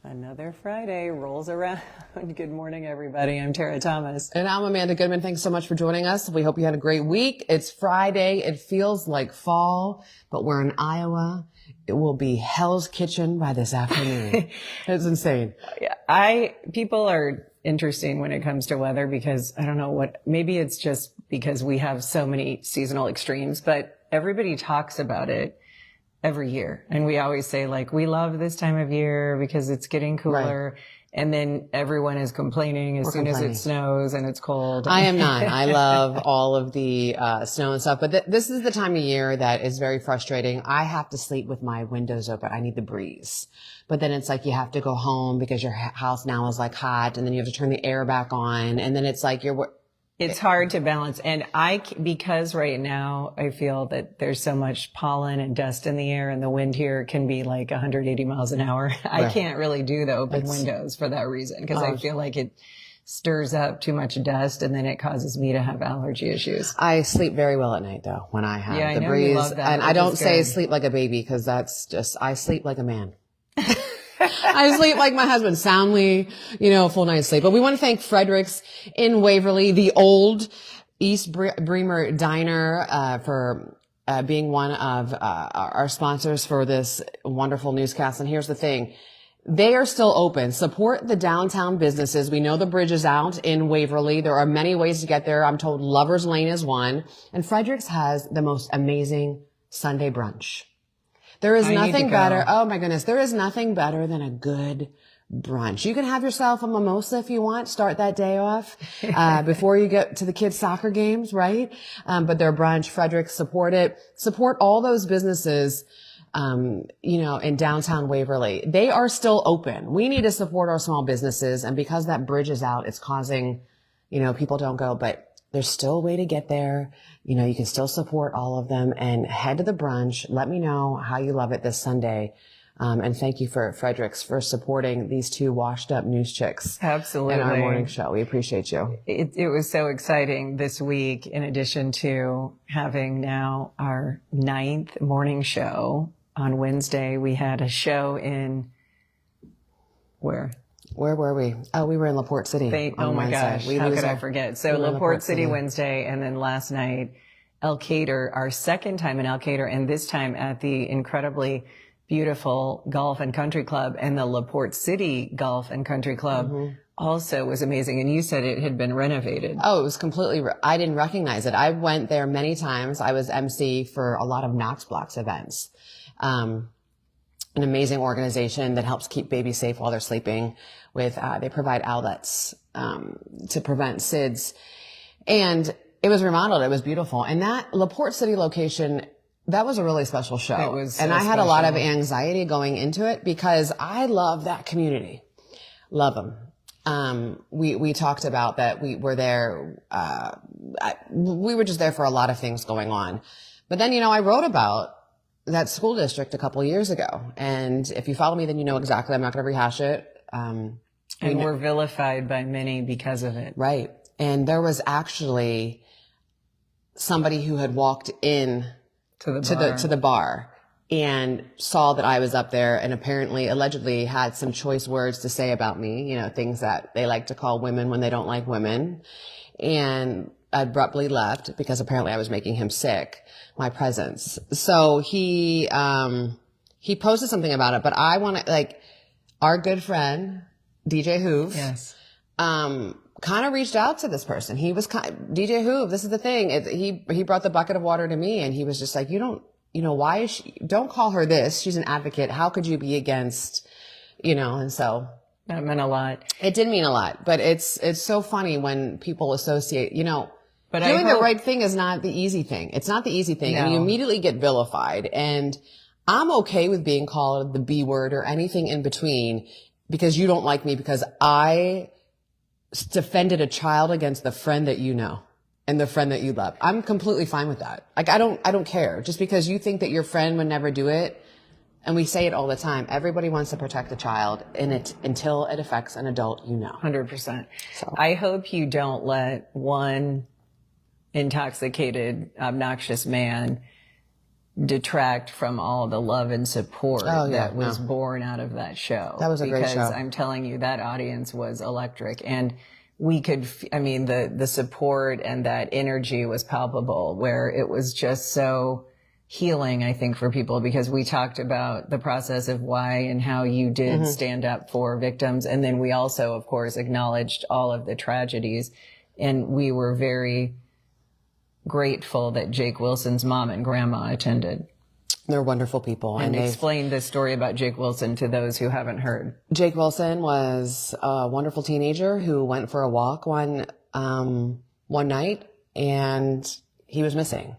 Another Friday rolls around. Good morning, everybody. I'm Tara Thomas. And I'm Amanda Goodman. Thanks so much for joining us. We hope you had a great week. It's Friday. It feels like fall, but we're in Iowa. It will be Hell's Kitchen by this afternoon. It's insane. People are interesting when it comes to weather because I don't know maybe it's just because we have so many seasonal extremes, but everybody talks about it every year. And we always say, like, we love this time of year because it's getting cooler. Right. And then everyone is complaining as soon as it snows and it's cold. I am not. I love all of the snow and stuff. But this is the time of year that is very frustrating. I have to sleep with my windows open. I need the breeze. But then it's like you have to go home because your house now is like hot. And then you have to turn the air back on. And then it's like it's hard to balance. And because right now I feel that there's so much pollen and dust in the air and the wind here can be like 180 miles an hour. Right. I can't really do the open windows for that reason because I feel like it stirs up too much dust and then it causes me to have allergy issues. I sleep very well at night though when I have the breeze. You love that, and I don't say sleep like a baby because that's just, I sleep like a man. I sleep like my husband, soundly, full night's sleep. But we want to thank Frederick's in Waverly, the old East Bremer Diner, for being one of our sponsors for this wonderful newscast. And here's the thing. They are still open. Support the downtown businesses. We know the bridge is out in Waverly. There are many ways to get there. I'm told Lover's Lane is one. And Frederick's has the most amazing Sunday brunch. There is nothing better. Oh my goodness. There is nothing better than a good brunch. You can have yourself a mimosa if you want. Start that day off, before you get to the kids' soccer games, right? But their brunch, Frederick, support it. Support all those businesses, in downtown Waverly. They are still open. We need to support our small businesses. And because that bridge is out, it's causing, people don't go, but there's still a way to get there. You can still support all of them and head to the brunch. Let me know how you love it this Sunday. And thank you for Fredericks for supporting these two washed up news chicks. Absolutely. In our morning show. We appreciate you. It was so exciting this week. In addition to having now our 9th morning show on Wednesday, we had a show in where were we? Oh, we were in LaPorte City. Oh my gosh. How could I forget? So LaPorte City Wednesday. And then last night, Elkader, our second time in Elkader, and this time at the incredibly beautiful Golf and Country Club, and the LaPorte City Golf and Country Club also was amazing. And you said it had been renovated. Oh, it was completely, I didn't recognize it. I went there many times. I was MC for a lot of Knox Blocks events. An amazing organization that helps keep babies safe while they're sleeping with, they provide outlets, to prevent SIDS. And it was remodeled. It was beautiful. And that LaPorte City location, that was a really special show. It was and I had a lot of anxiety going into it because I love that community. Love them. We talked about that. We were there. We were just there for a lot of things going on. But then, I wrote about that school district a couple of years ago. And if you follow me, then you know exactly. I'm not going to rehash it. And we're vilified by many because of it. Right. And there was actually somebody who had walked in to the bar and saw that I was up there and allegedly had some choice words to say about me, things that they like to call women when they don't like women, and abruptly left because apparently I was making him sick, my presence. So he posted something about it, but I want to, our good friend, DJ Hoove. Yes. Kind of reached out to this person. He was DJ Hoove. This is the thing. He brought the bucket of water to me and he was just like, why is she, don't call her this. She's an advocate. How could you be against, and so. That meant a lot. It did mean a lot, but it's so funny when people associate, but doing the right thing is not the easy thing. It's not the easy thing. No. And you immediately get vilified. And I'm okay with being called the B word or anything in between because you don't like me because I defended a child against the friend that you know and the friend that you love. I'm completely fine with that. I don't care. Just because you think that your friend would never do it. And we say it all the time. Everybody wants to protect a child until it affects an adult, 100%. So I hope you don't let one intoxicated, obnoxious man detract from all the love and support that was born out of that show. That was a great show. Because I'm telling you, that audience was electric, and we could, I mean, the support and that energy was palpable, where it was just so healing, I think, for people, because we talked about the process of why and how you did stand up for victims. And then we also, of course, acknowledged all of the tragedies, and we were very grateful that Jake Wilson's mom and grandma attended. They're wonderful people. And explain this story about Jake Wilson to those who haven't heard. Jake Wilson was a wonderful teenager who went for a walk one night, and he was missing.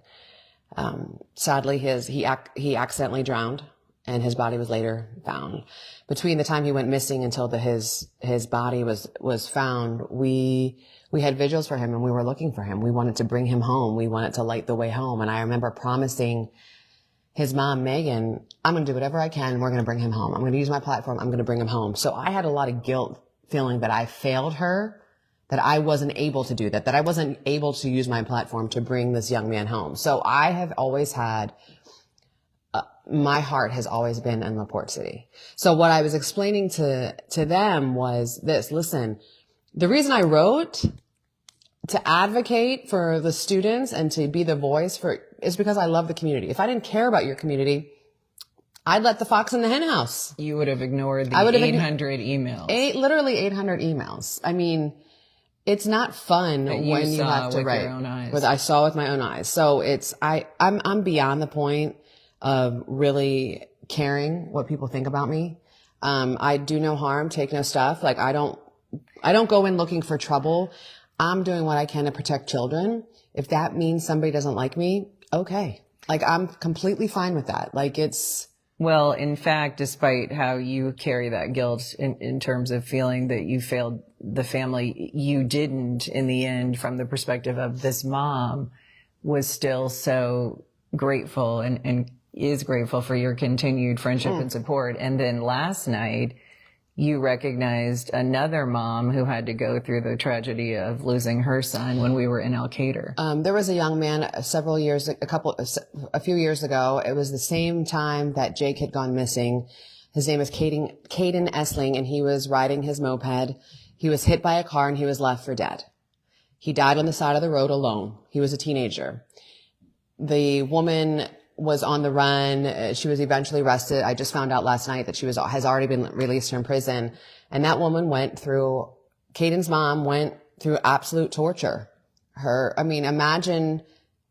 Sadly, he accidentally drowned, and his body was later found. Between the time he went missing until his body was found, we had vigils for him, and we were looking for him. We wanted to bring him home. We wanted to light the way home. And I remember promising his mom, Megan, I'm going to do whatever I can. We're going to bring him home. I'm going to use my platform. I'm going to bring him home. So I had a lot of guilt feeling that I failed her, that I wasn't able to do that I wasn't able to use my platform to bring this young man home. So I have always had, my heart has always been in LaPorte City. So what I was explaining to them was this: listen, the reason I wrote to advocate for the students and to be the voice for is because I love the community. If I didn't care about your community, I'd let the fox in the hen house. You would have ignored the 800 emails. Literally 800 emails. I mean, it's not fun when you have to write. Your own eyes. I saw with my own eyes. So I'm beyond the point of really caring what people think about me. I do no harm, take no stuff. Like I don't go in looking for trouble. I'm doing what I can to protect children. If that means somebody doesn't like me, okay. Like I'm completely fine with that. Like it's. Well, in fact, despite how you carry that guilt in terms of feeling that you failed the family, you didn't in the end, from the perspective of this mom, was still so grateful and is grateful for your continued friendship and support. And then last night, you recognized another mom who had to go through the tragedy of losing her son when we were in Al-Qaeda. There was a young man a few years ago. It was the same time that Jake had gone missing. His name is Caden Essling, and he was riding his moped. He was hit by a car and he was left for dead. He died on the side of the road alone. He was a teenager. The woman was on the run. She was eventually arrested. I just found out last night that has already been released from prison. And that woman Caden's mom went through absolute torture. Imagine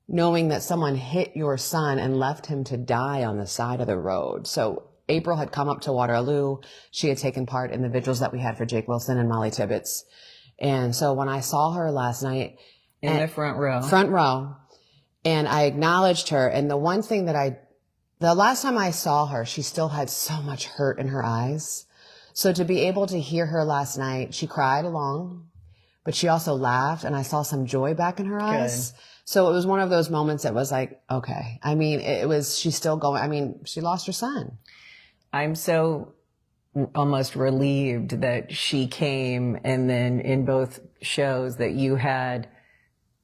knowing that someone hit your son and left him to die on the side of the road. So April had come up to Waterloo. She had taken part in the vigils that we had for Jake Wilson and Molly Tibbetts. And so when I saw her last night in the front row, and I acknowledged her. And the one thing the last time I saw her, she still had so much hurt in her eyes. So to be able to hear her last night, she cried along, but she also laughed, and I saw some joy back in her eyes. So it was one of those moments that was like, okay. I mean, she's still going. She lost her son. I'm so almost relieved that she came, and then in both shows that you had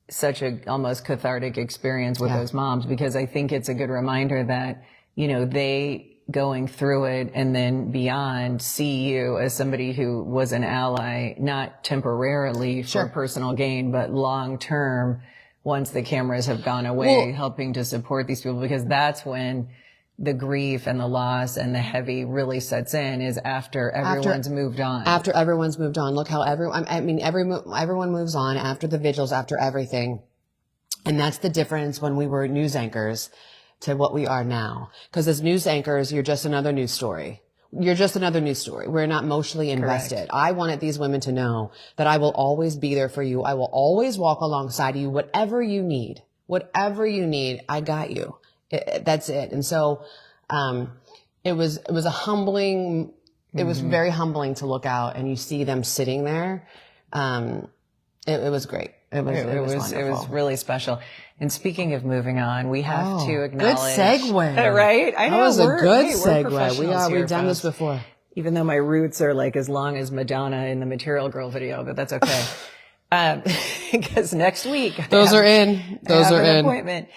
such a almost cathartic experience with those moms, because I think it's a good reminder that, they going through it and then beyond see you as somebody who was an ally, not temporarily for personal gain, but long term, once the cameras have gone away, helping to support these people, because that's when the grief and the loss and the heavy really sets in, is after everyone's moved on. After everyone's moved on. Look how everyone moves on after the vigils, after everything. And that's the difference when we were news anchors to what we are now. Because as news anchors, you're just another news story. We're not emotionally invested. Correct. I wanted these women to know that I will always be there for you. I will always walk alongside you. Whatever you need, I got you. That's it. And so, it was a humbling, it was very humbling to look out and you see them sitting there. It was great. It was wonderful. It was really special. And speaking of moving on, we have to acknowledge. Good segue. Right? I know. That was a good segue. We've done this before. Even though my roots are like as long as Madonna in the Material Girl video, but that's okay. Because next week. Those are in. Appointment.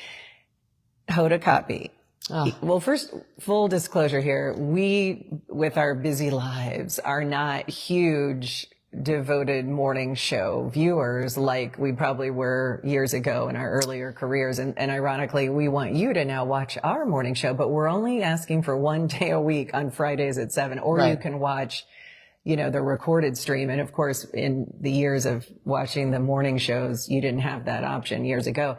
Hoda Kotb. Well, first, full disclosure here. We, with our busy lives, are not huge devoted morning show viewers like we probably were years ago in our earlier careers. And ironically, we want you to now watch our morning show, but we're only asking for one day a week on Fridays at 7, or Right. you can watch, you know, the recorded stream. And of course, in the years of watching the morning shows, you didn't have that option years ago.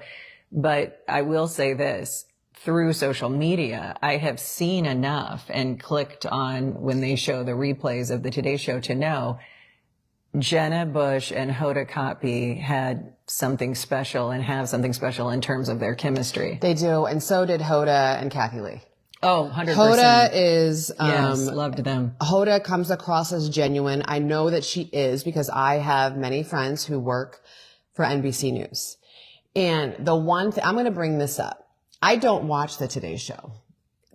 But I will say this. Through social media, I have seen enough and clicked on when they show the replays of the Today Show to know Jenna Bush and Hoda Kotb had something special and have something special in terms of their chemistry. They do. And so did Hoda and Kathy Lee. Oh, 100%. Hoda is, yes, loved them. Hoda comes across as genuine. I know that she is because I have many friends who work for NBC News. And the one thing, I'm going to bring this up. I don't watch the Today Show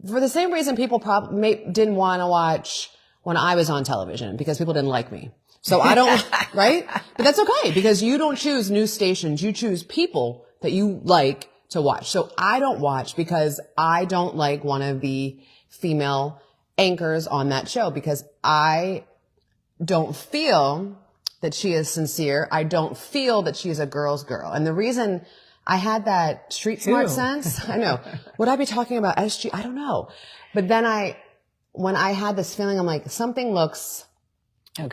for the same reason people probably didn't want to watch when I was on television, because people didn't like me. So I don't, right? But that's okay, because you don't choose news stations. You choose people that you like to watch. So I don't watch because I don't like one of the female anchors on that show, because I don't feel that she is sincere. I don't feel that she's a girl's girl. And the reason I had that street smart sense, I know. Would I be talking about SG? I don't know. But then when I had this feeling, I'm like, something looks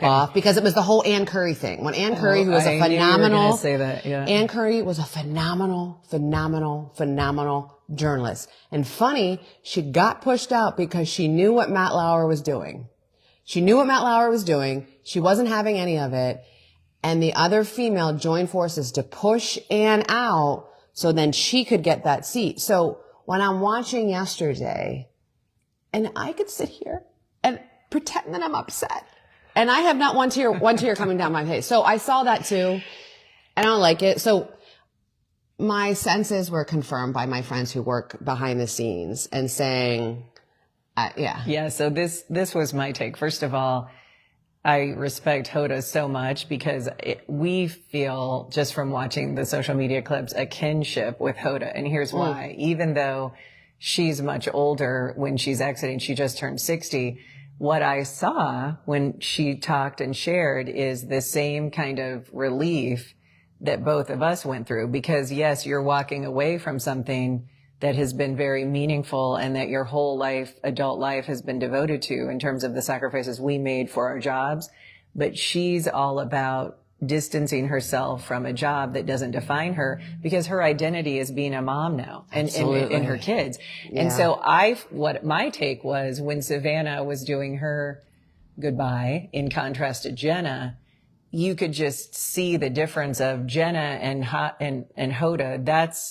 off, because it was the whole Ann Curry thing. When Ann Curry, who was a phenomenal, say that, yeah. Ann Curry was a phenomenal journalist. And funny, she got pushed out because she knew what Matt Lauer was doing. She knew what Matt Lauer was doing. She wasn't having any of it. And the other female joined forces to push Ann out so then she could get that seat. So when I'm watching yesterday, and I could sit here and pretend that I'm upset, and I have not one tear coming down my face. So I saw that too, and I don't like it. So my senses were confirmed by my friends who work behind the scenes and saying, yeah. Yeah. So this was my take. First of all, I respect Hoda so much because we feel, just from watching the social media clips, a kinship with Hoda. And here's why. Even though she's much older when she's exiting, she just turned 60. What I saw when she talked and shared is the same kind of relief that both of us went through. Because yes, you're walking away from something that has been very meaningful and that your whole life, adult life, has been devoted to in terms of the sacrifices we made for our jobs. But she's all about distancing herself from a job that doesn't define her, because her identity is being a mom now and her kids. Yeah. And so what my take was, when Savannah was doing her goodbye, in contrast to Jenna, you could just see the difference of Jenna and Hoda.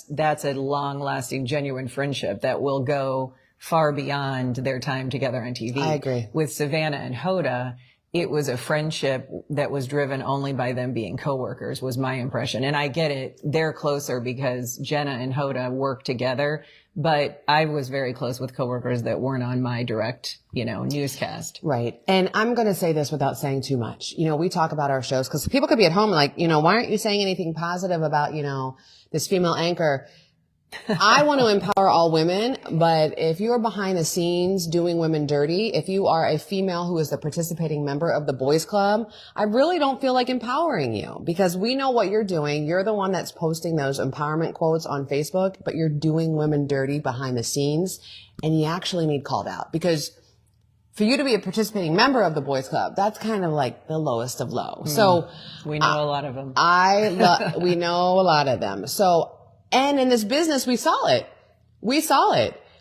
That's a long-lasting, genuine friendship that will go far beyond their time together on TV. I agree. With Savannah and Hoda, it was a friendship that was driven only by them being coworkers, was my impression. And I get it. They're closer because Jenna and Hoda work together. But I was very close with coworkers that weren't on my direct, newscast. Right. And I'm going to say this without saying too much. We talk about our shows because people could be at home like, why aren't you saying anything positive about, this female anchor? I want to empower all women, but if you're behind the scenes doing women dirty, if you are a female who is the participating member of the boys club, I really don't feel like empowering you, because we know what you're doing. You're the one that's posting those empowerment quotes on Facebook, but you're doing women dirty behind the scenes, and you actually need called out, because for you to be a participating member of the boys club, that's kind of like the lowest of low. So we know a lot of them. We know a lot of them. And in this business, we saw it.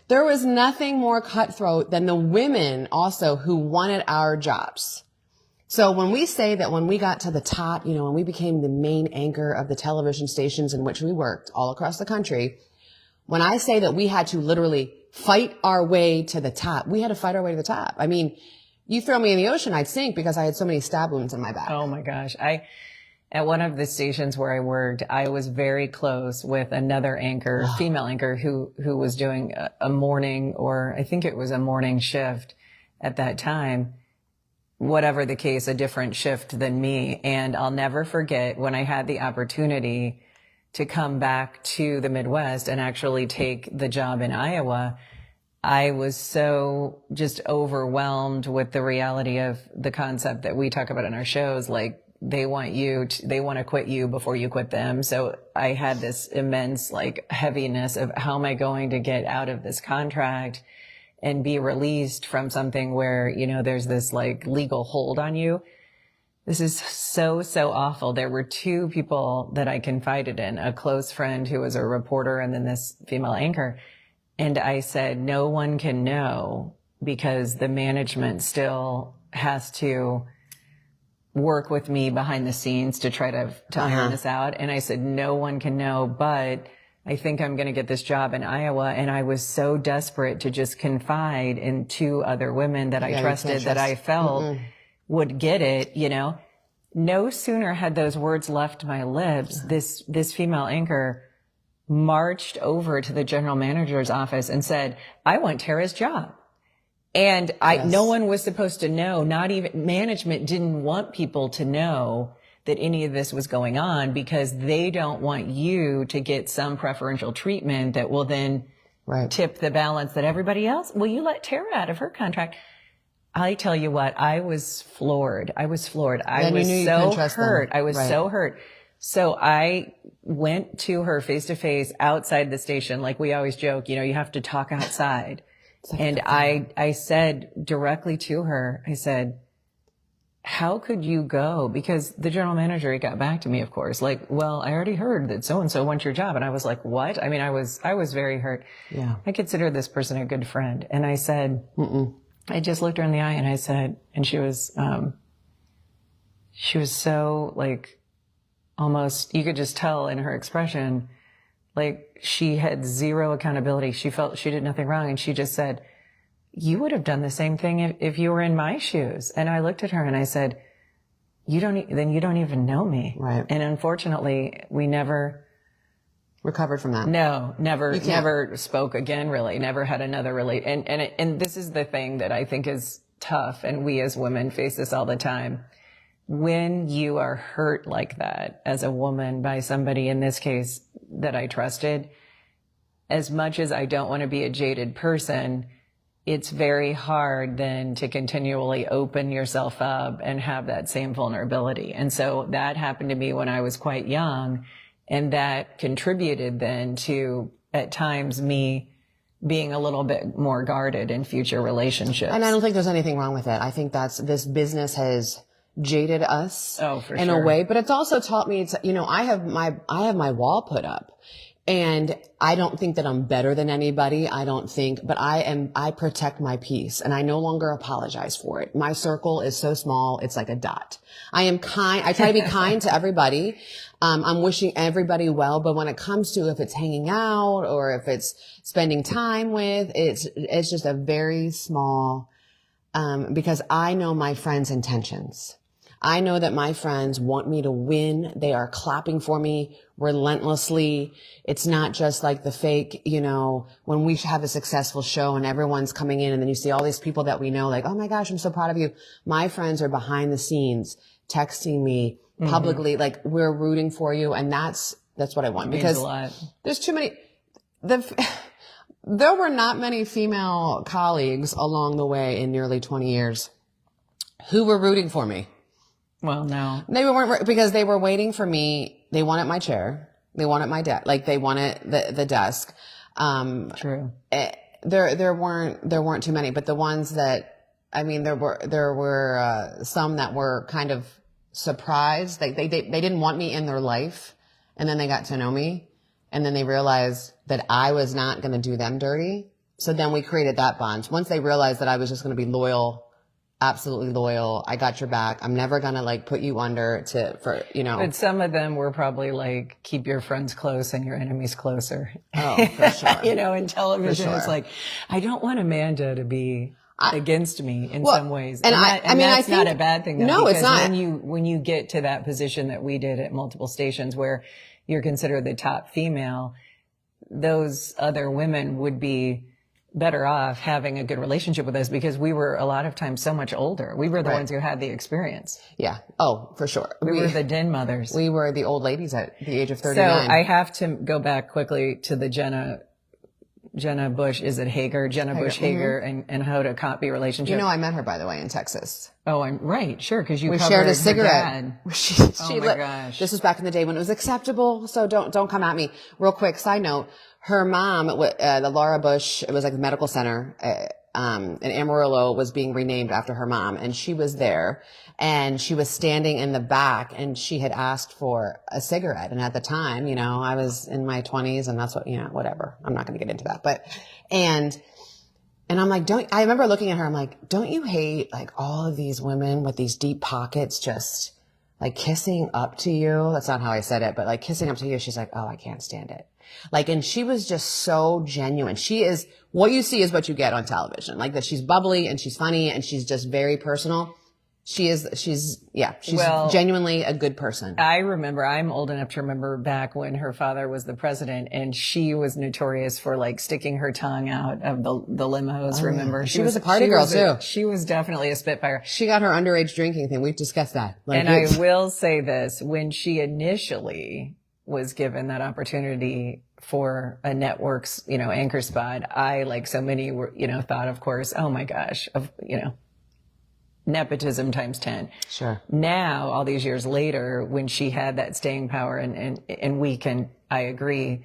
There was nothing more cutthroat than the women also who wanted our jobs. So when we say that when we got to the top, when we became the main anchor of the television stations in which we worked all across the country, when I say that we had to literally fight our way to the top, we had to fight our way to the top. I mean, you throw me in the ocean, I'd sink, because I had so many stab wounds in my back. Oh my gosh. At one of the stations where I worked, I was very close with another anchor, female anchor, who was doing a morning, or I think it was a morning shift at that time. Whatever the case, a different shift than me. And I'll never forget when I had the opportunity to come back to the Midwest and actually take the job in Iowa. I was so just overwhelmed with the reality of the concept that we talk about in our shows. Like, they want to quit you before you quit them. So I had this immense like heaviness of how am I going to get out of this contract and be released from something where, there's this like legal hold on you. This is so, so awful. There were two people that I confided in, a close friend who was a reporter and then this female anchor. And I said, no one can know because the management still has to work with me behind the scenes to try to iron this out. And I said, no one can know, but I think I'm going to get this job in Iowa. And I was so desperate to just confide in two other women that I trusted, that I felt would get it, No sooner had those words left my lips, this female anchor marched over to the general manager's office and said, I want Tara's job. And no one was supposed to know, not even management didn't want people to know that any of this was going on because they don't want you to get some preferential treatment that will then tip the balance that everybody else, well, you let Tara out of her contract. I tell you what, I was floored. I was so hurt. I was so hurt. So I went to her face to face outside the station. Like we always joke, you have to talk outside. And I said directly to her, I said, how could you go? Because the general manager, he got back to me, of course, like, well, I already heard that so-and-so wants your job. And I was like, what? I mean, I was very hurt. Yeah. I consider this person a good friend. And I said, I just looked her in the eye and I said, and she was so like, almost, you could just tell in her expression, like she had zero accountability. She felt she did nothing wrong. And she just said, you would have done the same thing if you were in my shoes. And I looked at her and I said, then you don't even know me. Right. And unfortunately, we never recovered from that. No, never spoke again, really. Never had another and this is the thing that I think is tough. And we as women face this all the time. When you are hurt like that as a woman by somebody, in this case, that I trusted, as much as I don't want to be a jaded person, it's very hard then to continually open yourself up and have that same vulnerability. And so that happened to me when I was quite young. And that contributed then to, at times, me being a little bit more guarded in future relationships. And I don't think there's anything wrong with it. I think this business has jaded us in a way, but it's also taught me, I have my wall put up. And I don't think that I'm better than anybody. But I protect my peace and I no longer apologize for it. My circle is so small. It's like a dot. I am kind. I try to be kind to everybody. I'm wishing everybody well, but when it comes to if it's hanging out or if it's spending time with, it's just a very small, because I know my friends' intentions. I know that my friends want me to win. They are clapping for me relentlessly. It's not just like the fake, when we have a successful show and everyone's coming in and then you see all these people that we know, like, oh my gosh, I'm so proud of you. My friends are behind the scenes texting me publicly, like, we're rooting for you. And that's what I want, because there's too many, there were not many female colleagues along the way in nearly 20 years who were rooting for me. Well, no. They weren't, because they were waiting for me. They wanted my chair. They wanted my desk. Like they wanted the desk. True. There weren't too many, but the ones that, there were some that were kind of surprised. Like they didn't want me in their life. And then they got to know me. And then they realized that I was not going to do them dirty. So then we created that bond. Once they realized that I was just going to be loyal, absolutely loyal. I got your back. I'm never going to put you under But some of them were probably like, keep your friends close and your enemies closer. Oh, for sure. In television, it's like, I don't want Amanda to be against me in some ways. And that's not a bad thing. Though, no, it's not. When you get to that position that we did at multiple stations where you're considered the top female, those other women would be better off having a good relationship with us because we were a lot of times so much older. We were the ones who had the experience. Yeah. Oh, for sure. We were the den mothers. We were the old ladies at the age of 39. So I have to go back quickly to the Jenna Jenna Bush, is it Hager? Jenna Bush Hager and Hoda Kotb relationship. You know, I met her, by the way, in Texas. Oh, I'm right. Sure. Cause you We covered shared a her cigarette. dad. Oh my gosh. This was back in the day when it was acceptable. So don't come at me. Real quick side note. Her mom, the Laura Bush, it was like a medical center, in Amarillo, was being renamed after her mom. And she was there and she was standing in the back and she had asked for a cigarette. And at the time, you know, I was in my 20s and that's what, you know, whatever. I'm not going to get into that, but, and I'm like, I remember looking at her, I'm like, don't you hate like all of these women with these deep pockets just like kissing up to you? That's not how I said it, but like kissing up to you. She's like, oh, I can't stand it. Like, and she was just so genuine. She is, what you see is what you get on television. Like that she's bubbly and she's funny and she's just very personal. She's genuinely a good person. I remember, I'm old enough to remember back when her father was the president and she was notorious for like sticking her tongue out of the limos. Remember? Yeah. She was a party girl too. She was definitely a spitfire. She got her underage drinking thing. We've discussed that. Like, and I will say this, when she initially was given that opportunity for a network's, you know, anchor spot, I, like so many were, you know, thought, of course, oh my gosh, you know, nepotism times 10. Sure. Now, all these years later, when she had that staying power and we can, I agree,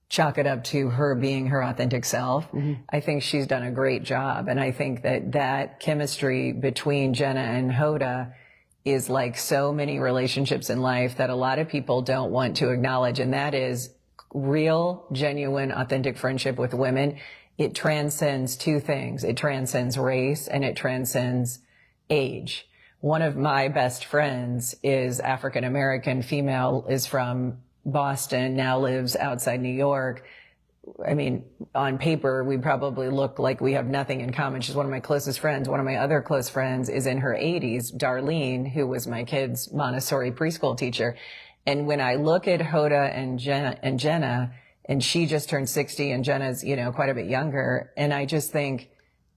chalk it up to her being her authentic self. Mm-hmm. I think she's done a great job. And I think that chemistry between Jenna and Hoda is like so many relationships in life that a lot of people don't want to acknowledge. And that is real, genuine, authentic friendship with women. It transcends two things. It transcends race and it transcends age. One of my best friends is African American, female, is from Boston, now lives outside New York. I mean, on paper, we probably look like we have nothing in common. She's one of my closest friends. One of my other close friends is in her 80s, Darlene, who was my kid's Montessori preschool teacher. And when I look at Hoda and Jenna, and she just turned 60 and Jenna's, you know, quite a bit younger. And I just think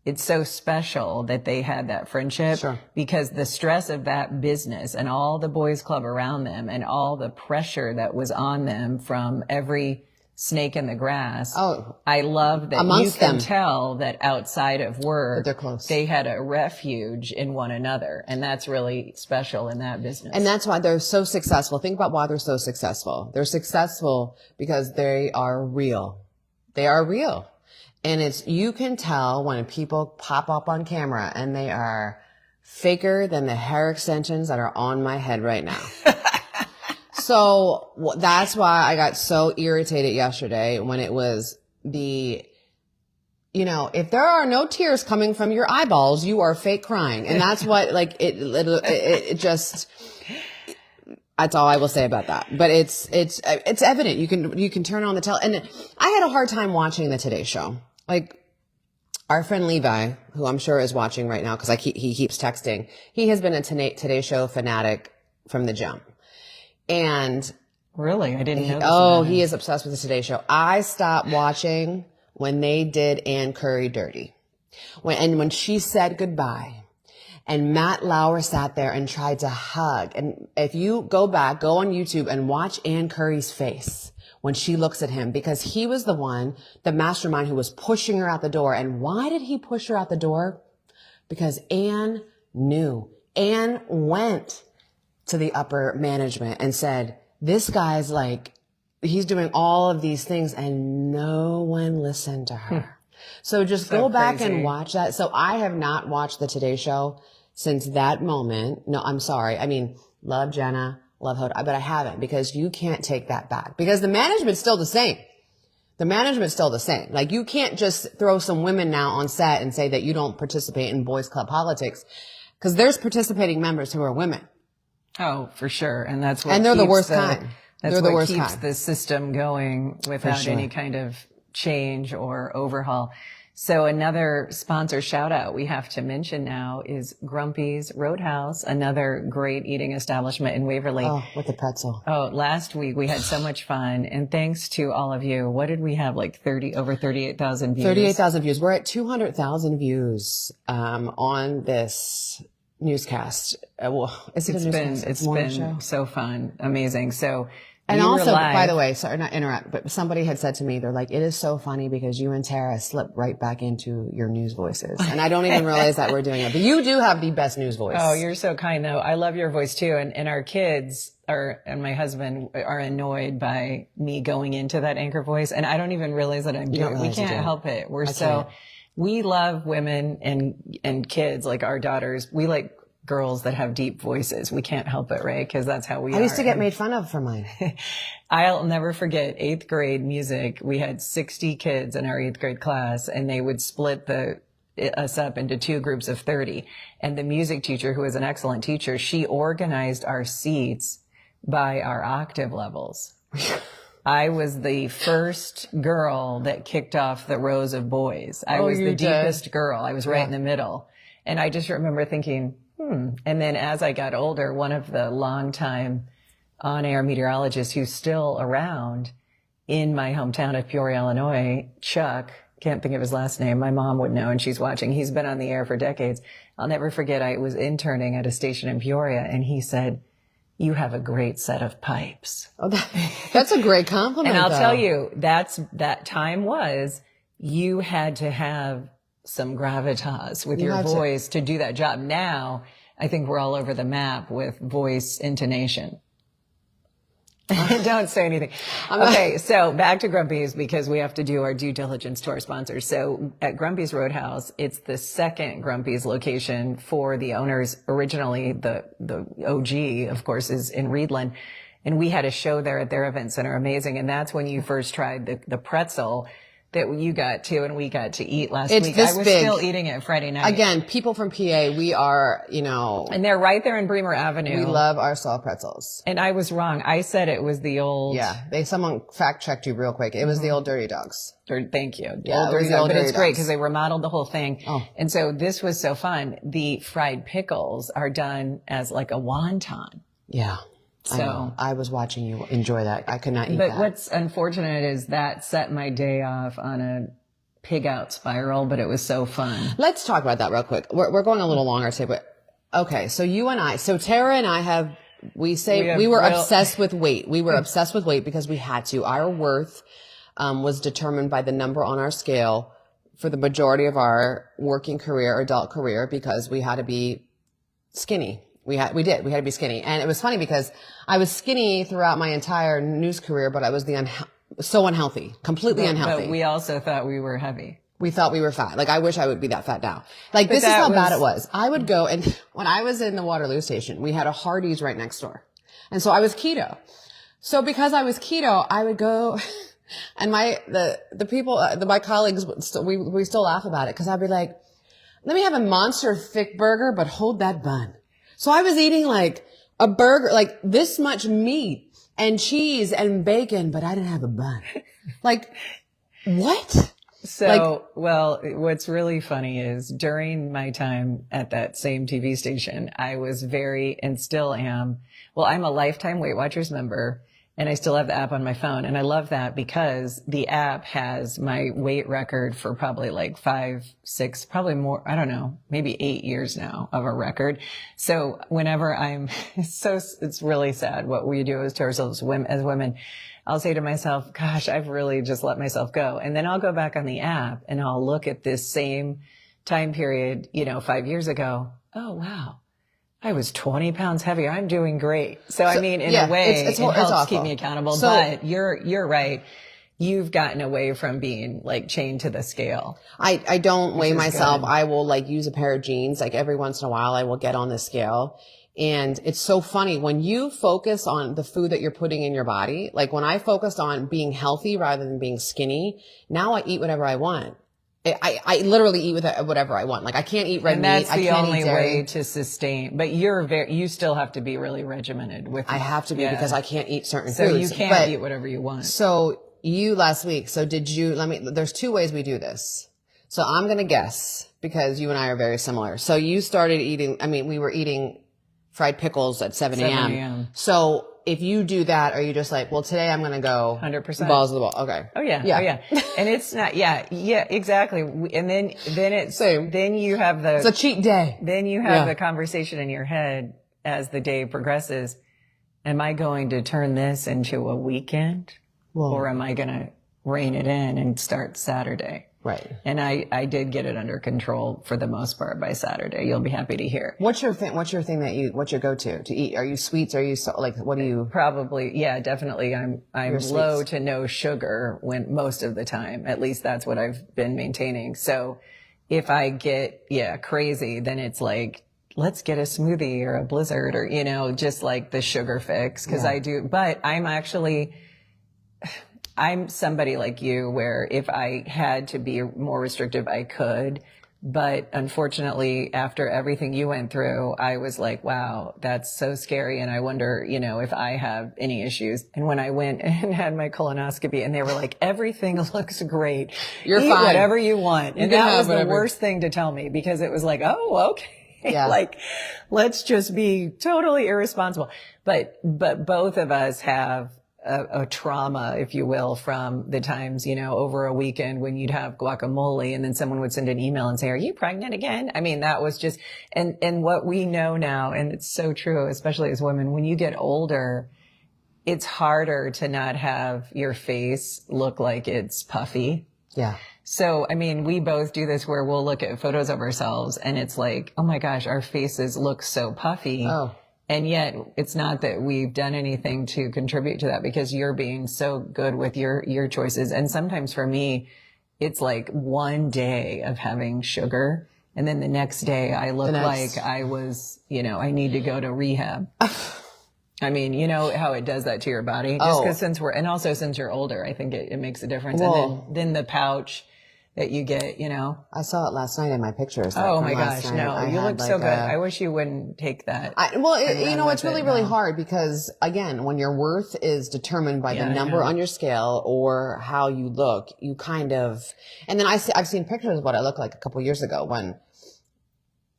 it's so special that they had that friendship. Sure. Because the stress of that business and all the boys club around them and all the pressure that was on them from every snake in the grass. Oh, I love that amongst you can them. tell that outside of work, they're close. They had a refuge in one another. And that's really special in that business. And that's why they're so successful. Think about why they're so successful. They're successful because they are real. They are real. And you can tell when people pop up on camera and they are faker than the hair extensions that are on my head right now. So that's why I got so irritated yesterday when it was you know, if there are no tears coming from your eyeballs, you are fake crying. And that's what, like, it just, that's all I will say about that. But it's evident. You can turn on the and I had a hard time watching the Today Show. Like, our friend Levi, who I'm sure is watching right now, cause he keeps texting, he has been a Today Show fanatic from the jump. And really, I didn't know. He is obsessed with the Today Show. I stopped watching when they did Ann Curry dirty. When she said goodbye and Matt Lauer sat there and tried to hug. And if you go on YouTube and watch Ann Curry's face when she looks at him, because he was the mastermind who was pushing her out the door. And why did he push her out the door? Because Ann knew. Ann went to the upper management and said, this guy's like, he's doing all of these things and no one listened to her. So just go back and watch that. So I have not watched the Today Show since that moment. No, I'm sorry. I mean, love Jenna, love Hoda, but I haven't, because you can't take that back, because the management's still the same. The management's still the same. Like, you can't just throw some women now on set and say that you don't participate in boys club politics, because there's participating members who are women. Oh, for sure. And that's what, and they're the worst kind. That's what keeps the system going without any kind of change or overhaul. So another sponsor shout out we have to mention now is Grumpy's Roadhouse, another great eating establishment in Waverly. Oh, with the pretzel. Oh, last week we had so much fun, and thanks to all of you. What did we have? Like over 38,000 views. 38,000 views. We're at 200,000 views on this newscast. It's been so fun. Amazing. So And also, by the way, sorry, not interrupt, but somebody had said to me, they're like, it is so funny because you and Tara slip right back into your news voices. And I don't even realize that we're doing it. But you do have the best news voice. Oh, you're so kind though. I love your voice too. And our kids and my husband are annoyed by me going into that anchor voice. And I don't even realize that I'm doing it. We can't help it. We love women and kids, like our daughters. We like girls that have deep voices. We can't help it, right? Because that's how we are. I used to get made fun of for mine. I'll never forget 8th grade music. We had 60 kids in our 8th grade class, and they would split us up into 2 groups of 30. And the music teacher, who was an excellent teacher, she organized our seats by our octave levels. I was the first girl that kicked off the rows of boys. I was the deepest girl. I was right in the middle. And I just remember thinking, And then as I got older, one of the longtime on-air meteorologists who's still around in my hometown of Peoria, Illinois, Chuck, can't think of his last name. My mom would know, and she's watching. He's been on the air for decades. I'll never forget, I was interning at a station in Peoria, and he said, "You have a great set of pipes." Oh, that's a great compliment. And I'll tell you, that time was, you had to have some gravitas with your voice to do that job. Now, I think we're all over the map with voice intonation. Don't say anything. Okay, so back to Grumpy's, because we have to do our due diligence to our sponsors. So at Grumpy's Roadhouse, it's the second Grumpy's location for the owners. Originally, the OG, of course, is in Reedland. And we had a show there at their event center. Amazing. And that's when you first tried the pretzel that you got to and we got to eat last week. I was still eating it Friday night. Again, people from PA, we are, And they're right there in Bremer Avenue. We love our soft pretzels. And I was wrong. I said it was the old... Yeah, someone fact-checked you real quick. It was the old Dirty Dogs. Thank you. Yeah, Old Dirty Dogs. But it's great because they remodeled the whole thing. Oh. And so this was so fun. The fried pickles are done as like a wonton. Yeah. So I was watching you enjoy that. I could not eat that. But what's unfortunate is that set my day off on a pig out spiral, but it was so fun. Let's talk about that real quick. We're going a little longer today, but okay. So Tara and I we were obsessed with weight. We were obsessed with weight because we had to. Our worth was determined by the number on our scale for the majority of our working career, adult career, because we had to be skinny. We had to be skinny. And it was funny because I was skinny throughout my entire news career, but I was so unhealthy, completely unhealthy. But we also thought we were heavy. We thought we were fat. Like, I wish I would be that fat now. Like, this is how bad it was. I would go, and when I was in the Waterloo station, we had a Hardee's right next door. And so I was keto. So because I was keto, I would go, and the people, my colleagues, we still laugh about it, because I'd be like, let me have a monster thick burger, but hold that bun. So I was eating like a burger, like this much meat and cheese and bacon, but I didn't have a bun. Like, what? So, what's really funny is during my time at that same TV station, I was and still am, I'm a lifetime Weight Watchers member. And I still have the app on my phone. And I love that because the app has my weight record for probably like 5, 6, probably more, I don't know, maybe 8 years now of a record. So whenever it's really sad what we do to ourselves as women. I'll say to myself, gosh, I've really just let myself go. And then I'll go back on the app and I'll look at this same time period, 5 years ago. Oh, wow. I was 20 pounds heavier. I'm doing great. So I mean, in a way, it helps keep me accountable. But you're right. You've gotten away from being like chained to the scale. I don't weigh myself. Good. I will like use a pair of jeans. Like every once in a while, I will get on the scale. And it's so funny when you focus on the food that you're putting in your body. Like when I focused on being healthy rather than being skinny, now I eat whatever I want. I literally eat with whatever I want. Like I can't eat red meat. And that's the only way to sustain. But you still have to be really regimented with. I have to be because I can't eat certain foods. So you can't eat whatever you want. So last week. So there's 2 ways we do this. So I'm going to guess because you and I are very similar. So you started eating, we were eating fried pickles at 7 a.m. So if you do that, are you just like, today I'm going to go 100% balls of the ball? Okay. Oh yeah. Oh yeah. And it's not, yeah, exactly. And then you have it's a cheat day. Then you have the conversation in your head as the day progresses. am I going to turn this into a weekend or am I going to rein it in and start Saturday? Right. And I did get it under control for the most part by Saturday. You'll be happy to hear. What's your thing what's your go-to to eat? Are you sweets? Are you what do you? Probably, yeah, definitely. I'm low to no sugar most of the time. At least that's what I've been maintaining. So if I get, crazy, then it's like, let's get a smoothie or a blizzard or, just like the sugar fix. Cause I do, but I'm somebody like you where if I had to be more restrictive, I could. But unfortunately, after everything you went through, I was like, wow, that's so scary. And I wonder, if I have any issues. And when I went and had my colonoscopy and they were like, everything looks great. You're Eat fine. whatever you want. And that was the worst thing to tell me because it was like, oh, okay. Yeah. Like, let's just be totally irresponsible. But both of us have a trauma, if you will, from the times, over a weekend when you'd have guacamole and then someone would send an email and say, are you pregnant again? I mean, that was just, and what we know now, and it's so true, especially as women, when you get older, it's harder to not have your face look like it's puffy. Yeah. So, I mean, we both do this where we'll look at photos of ourselves and it's like, oh my gosh, our faces look so puffy. Oh. And yet it's not that we've done anything to contribute to that because you're being so good with your choices. And sometimes for me, it's like one day of having sugar. And then the next day I look like I was, I need to go to rehab. I mean, you know how it does that to your body? Just because since you're older, I think it makes a difference. Whoa. And then the pouch that you get, I saw it last night in my pictures. Oh my gosh, no, you look so good. I wish you wouldn't take that. It's really hard because again, when your worth is determined by the number on your scale or how you look, you kind of, and then I've seen pictures of what I looked like a couple years ago and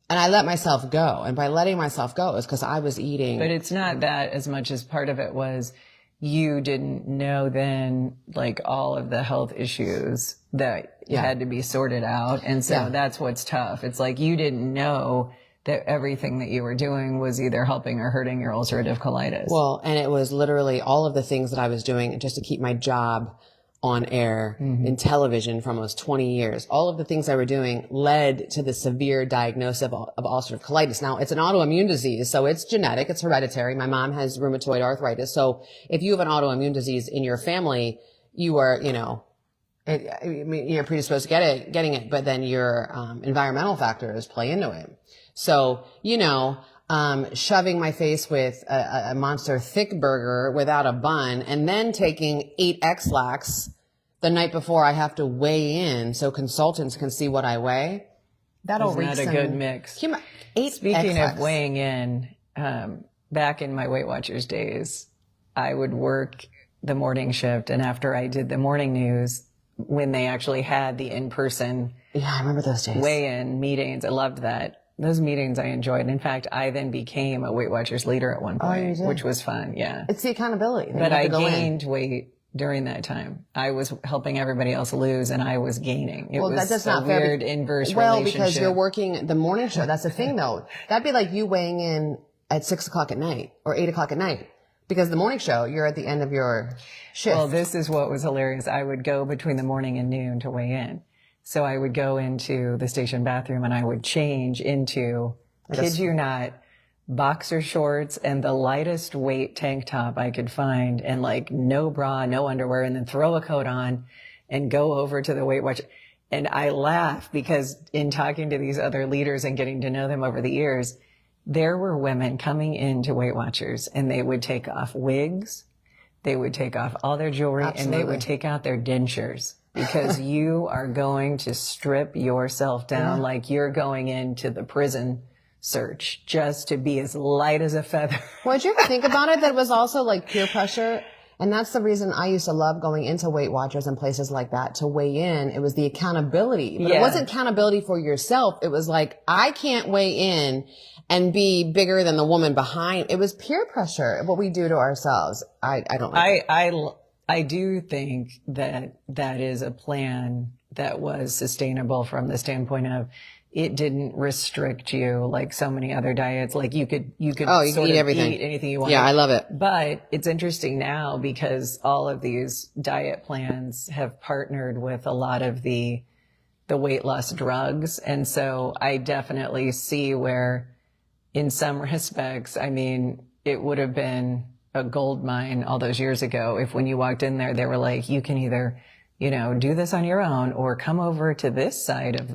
I let myself go. And by letting myself go is because I was eating. But it's not that as much as part of it was you didn't know then like all of the health issues that had to be sorted out. And so that's what's tough. It's like you didn't know that everything that you were doing was either helping or hurting your ulcerative colitis. Well, and it was literally all of the things that I was doing just to keep my job on air in television for almost 20 years. All of the things I were doing led to the severe diagnosis of ulcerative colitis. Now, it's an autoimmune disease, so it's genetic, it's hereditary. My mom has rheumatoid arthritis. So if you have an autoimmune disease in your family, you are, you're predisposed to getting it, but then your environmental factors play into it. So, shoving my face with a monster thick burger without a bun and then taking 8 X-Lax the night before I have to weigh in so consultants can see what I weigh. That'll reach not a good mix. Speaking of weighing in, back in my Weight Watchers days, I would work the morning shift. And after I did the morning news, when they actually had the in-person I remember those days. Weigh-in meetings, I loved that. Those meetings I enjoyed. And in fact, I then became a Weight Watchers leader at one point, which was fun. Yeah. It's the accountability. But I gained weight during that time. I was helping everybody else lose and I was gaining. It was that's a not fair weird inverse relationship. Because you're working the morning show. That's the thing though. That'd be like you weighing in at 6:00 at night or 8:00 at night. Because the morning show, you're at the end of your shift. Well, this is what was hilarious. I would go between the morning and noon to weigh in. So I would go into the station bathroom and I would change into, kid you not, boxer shorts and the lightest weight tank top I could find and like no bra, no underwear, and then throw a coat on and go over to the Weight Watchers. And I laugh because in talking to these other leaders and getting to know them over the years, there were women coming into Weight Watchers and they would take off wigs, they would take off all their jewelry, and they would take out their dentures because you are going to strip yourself down like you're going into the prison search just to be as light as a feather. Well, did you ever think about it that it was also like peer pressure? And that's the reason I used to love going into Weight Watchers and places like that to weigh in. It was the accountability. But it wasn't accountability for yourself. It was like, I can't weigh in and be bigger than the woman behind. It was peer pressure, what we do to ourselves. I don't like it. I do think that that is a plan that was sustainable from the standpoint of it didn't restrict you like so many other diets. Like you could Oh, you can sort eat of everything. eat anything you want. Yeah, I love it. But it's interesting now because all of these diet plans have partnered with a lot of the weight loss drugs. And so I definitely see where in some respects, I mean, it would have been a gold mine all those years ago if when you walked in there, they were like, you can either, do this on your own or come over to this side of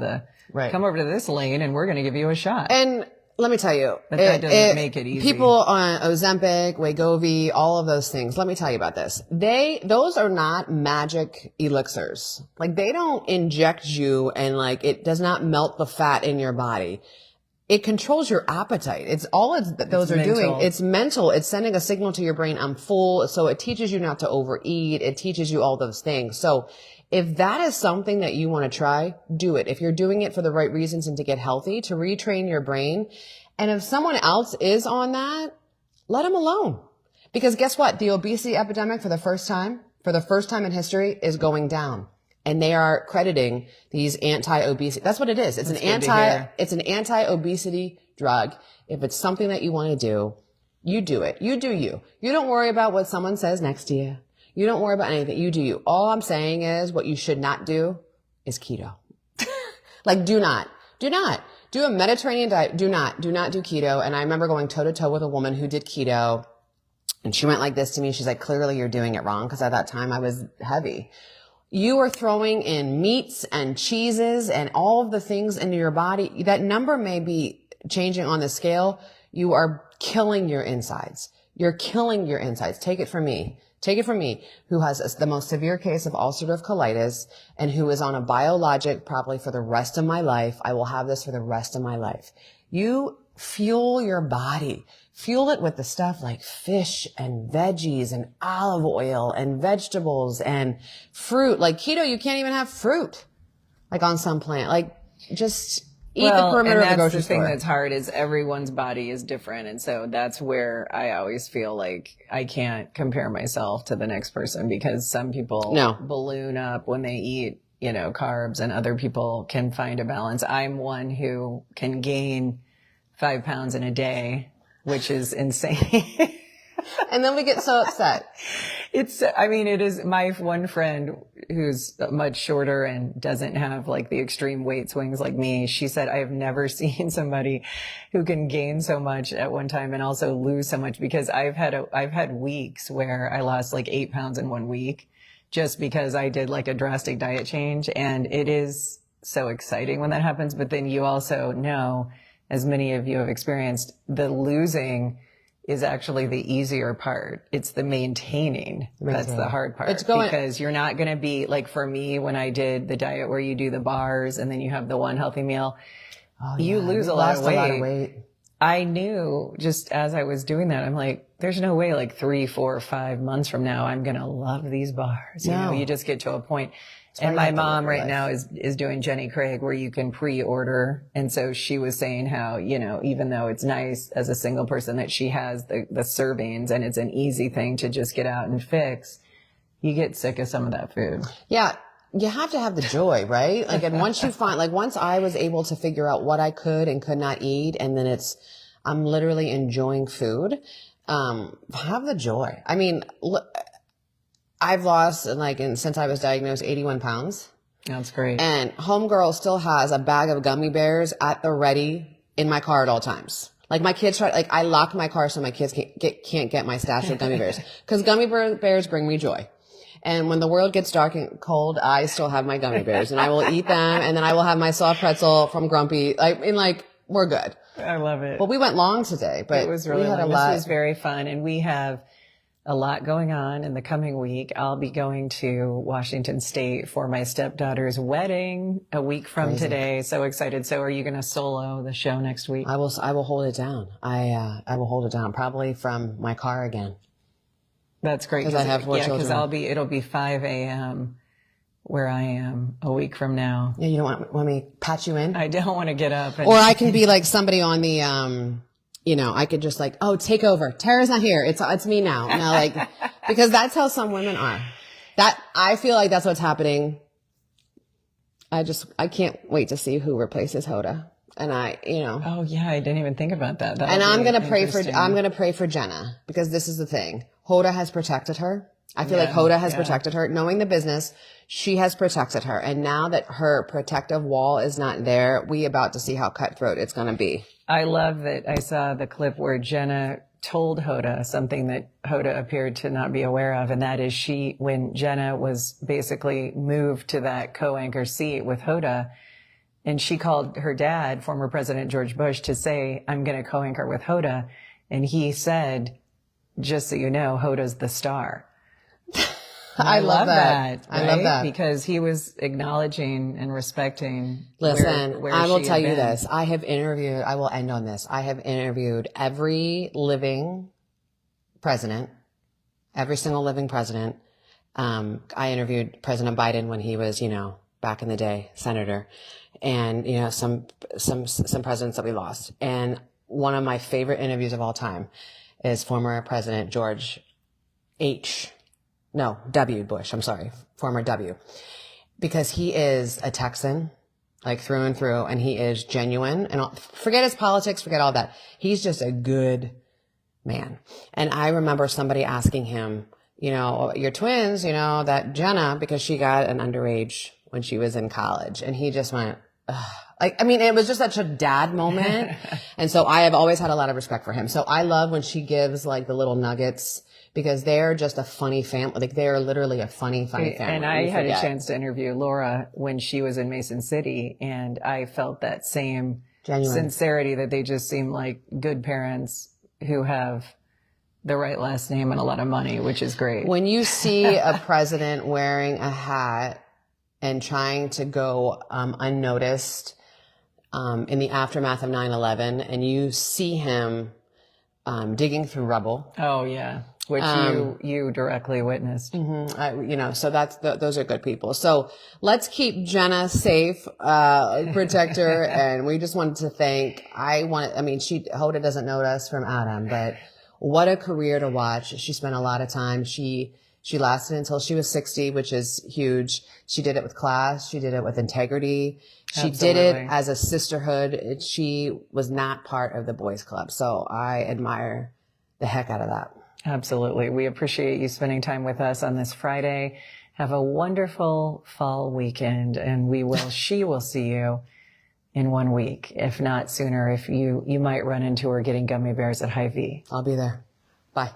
come over to this lane and we're going to give you a shot. And let me tell you, but that doesn't make it easy. People on Ozempic, Wegovy, all of those things. Let me tell you about this. Those are not magic elixirs. Like they don't inject you and like it does not melt the fat in your body. It controls your appetite. Those are mental. doing. It's mental. It's sending a signal to your brain, I'm full. So it teaches you not to overeat. It teaches you all those things. So if that is something that you want to try, do it. If you're doing it for the right reasons and to get healthy, to retrain your brain. And if someone else is on that, let them alone. Because guess what? The obesity epidemic for the first time in history is going down. And they are crediting these anti-obesity. That's what it is. It's an anti-obesity drug. If it's something that you want to do, you do it. You do you. You don't worry about what someone says next to you. You don't worry about anything. You do you. All I'm saying is what you should not do is keto. Like do not do a Mediterranean diet. Do not do keto. And I remember going toe to toe with a woman who did keto and she went like this to me. She's like, clearly you're doing it wrong. Cause at that time I was heavy. You are throwing in meats and cheeses and all of the things into your body. That number may be changing on the scale. You are killing your insides. You're killing your insides. Take it from me. Who has the most severe case of ulcerative colitis and who is on a biologic probably for the rest of my life. I will have this for the rest of my life. You fuel your body. Fuel it with the stuff like fish and veggies and olive oil and vegetables and fruit. Like keto, you can't even have fruit. Like on some plant. Like just eat the perimeter of the grocery store. The thing that's hard is everyone's body is different. And so that's where I always feel like I can't compare myself to the next person because some people balloon up when they eat, carbs and other people can find a balance. I'm one who can gain 5 pounds in a day, which is insane. And then we get so upset. It is my one friend who's much shorter and doesn't have like the extreme weight swings like me. She said, I have never seen somebody who can gain so much at one time and also lose so much because I've had weeks where I lost like 8 pounds in 1 week just because I did like a drastic diet change. And it is so exciting when that happens. But then you also know, as many of you have experienced, the losing is actually the easier part. It's the maintaining. That's the hard part. Because you're not going to be like for me, when I did the diet where you do the bars and then you have the one healthy meal, you lose a lot of weight. I knew just as I was doing that, I'm like, there's no way like 3, 4, 5 months from now, I'm going to love these bars. No. You just get to a point. And my mom right now is doing Jenny Craig where you can pre-order. And so she was saying how, even though it's nice as a single person that she has the servings and it's an easy thing to just get out and fix, you get sick of some of that food. Yeah. You have to have the joy, right? Like, and once you find, like, once I was able to figure out what I could and could not eat, and then I'm literally enjoying food, have the joy. I mean, I've lost, since I was diagnosed, 81 pounds. That's great. And homegirl still has a bag of gummy bears at the ready in my car at all times. Like my kids I lock my car so my kids can't get my stash of gummy bears. Cause gummy bears bring me joy. And when the world gets dark and cold, I still have my gummy bears and I will eat them. And then I will have my soft pretzel from Grumpy. We're good. I love it. Well, we went long today, but it was really we had long. a lot. This was very fun. And we have a lot going on in the coming week. I'll be going to Washington State for my stepdaughter's wedding a week from today. So excited. So are you going to solo the show next week? I will hold it down. I will hold it down probably from my car again. That's great. Because I have 4 children. Because it'll be 5 a.m. where I am a week from now. Yeah. You don't want me to patch you in? I don't want to get up. Or I can be like somebody on the, I could just take over. Tara's not here. It's me now. Because that's how some women are. That I feel like that's what's happening I can't wait to see who replaces Hoda. And Oh yeah, I didn't even think about that. and I'm going to pray for Jenna, because this is the thing. Hoda has protected her. I feel like Hoda has protected her. Knowing the business, she has protected her. And now that her protective wall is not there, we about to see how cutthroat it's going to be. I love that I saw the clip where Jenna told Hoda something that Hoda appeared to not be aware of. And that is when Jenna was basically moved to that co-anchor seat with Hoda, and she called her dad, former President George Bush, to say, I'm going to co-anchor with Hoda. And he said, just so you know, Hoda's the star. I love that. Right? I love that. Because he was acknowledging and respecting. Listen, where I will she tell had you been. this. I will end on this. I have interviewed every living president, every single living president. I interviewed President Biden when he was, back in the day, senator, and, some presidents that we lost. And one of my favorite interviews of all time is former President W. Bush. I'm sorry. Former W. Because he is a Texan, like through and through, and he is genuine. And forget his politics, forget all that. He's just a good man. And I remember somebody asking him, your twins, that Jenna, because she got an underage when she was in college. And he just went, ugh. It was just such a dad moment. And so I have always had a lot of respect for him. So I love when she gives like the little nuggets, because they're just a funny family. Like, they're literally a funny family. And I had a chance to interview Laura when she was in Mason City, and I felt that same sincerity, that they just seem like good parents who have the right last name and a lot of money, which is great. When you see a president wearing a hat and trying to go unnoticed in the aftermath of 9/11, and you see him digging through rubble. Oh, yeah. Which you directly witnessed. Mm-hmm. So those are good people. So let's keep Jenna safe, protect her. And we just wanted to thank, Hoda doesn't know us from Adam, but what a career to watch. She spent a lot of time. She lasted until she was 60, which is huge. She did it with class. She did it with integrity. She did it as a sisterhood. She was not part of the boys club. So I admire the heck out of that. Absolutely. We appreciate you spending time with us on this Friday. Have a wonderful fall weekend, and she will see you in 1 week, if not sooner. If you might run into her getting gummy bears at Hy-Vee. I'll be there. Bye.